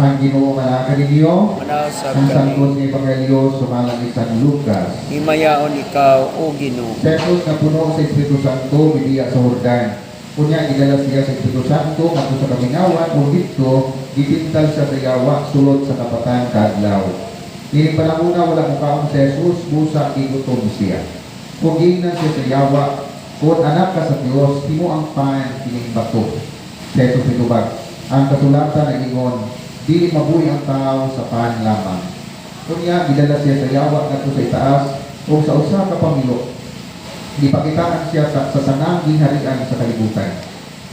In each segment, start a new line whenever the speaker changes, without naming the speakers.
Ang Ginoo malaka ninyo,
Manasab
ang
kami.
sangkot ni Evangelio sumalang ni San Lucas.
Himayaon ikaw, O Ginoo.
Si Jesus na puno sa Espiritu Santo, bidiya sa Jordan. Kunya, gidala siya sa Espiritu Santo, ato sa kamingawan, o dito, gipintal siya sa yawa, sulod sa kapatan kadlaw. Nini panahuna, wala mo kaong si Jesus, busa, igutom siya. Kung ginan siya sa yawa, kung anak ka sa Diyos, himo ang pan, kining bato. Si Jesus itubag. Ang kasulatan na ingon, dili mabuhi ang tao sa pan lamang. Kunya, gidala siya sa yawa, nato sa itaas, o sa usa ka pamilo. Gipakitaan siya sa sanang ginharian sa kalibutan.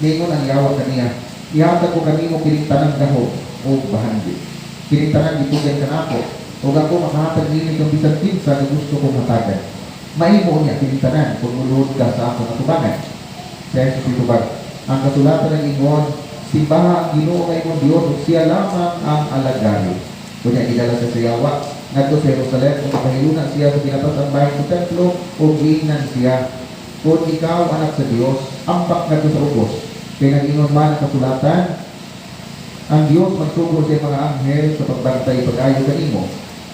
Ningon ang yawa kaniya, ihatag ko kanimo kining tanang dahog o bahandi. Kining tanang gitugan kanako, o ako makahatag nini kang bisan kinsa na gusto kong hatagan. Maimo niya kining tanan kung mulod ka sa akong atubangan. Sa Jesus itubag, ang kasulatan ng ingon, simbaha ang Ginoo nga imong Dios ug siya lamang ang alagari. Kunya gidala sa yawa ngadto sa Jerusalem ug makahilunan siya sa pinatasan bahin sa templo ug giingnan siya. Kung ikaw anak sa Dios, ambak ngadto sa ubos. Kaya nag-ingon man ang kasulatan, ang Dios magsugo sa mga anghel sa pagbantay pag-ayo kanimo.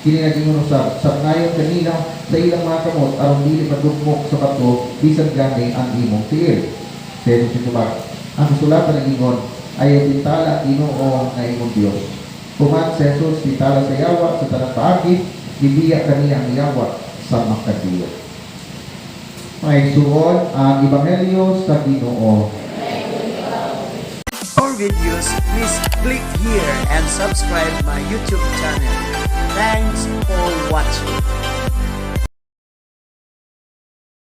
Kini nag-ingon usab, sa ngayon kanila sa ilang mga kamot aron dili madugmok sa bato bisan gani ang imong tiil. Sa Jesus itubag, ang kasulatan nag-ingon, ayaw tintala Ginoo nga imong Dios. Kuman si Jesus titala sa yawa sa tanang paagi, bibiya kaniya ang yawa sa makadiyot. May suod ang Ebanghelyo sa Ginoo.
For videos, please click here and subscribe my YouTube channel. Thanks for watching.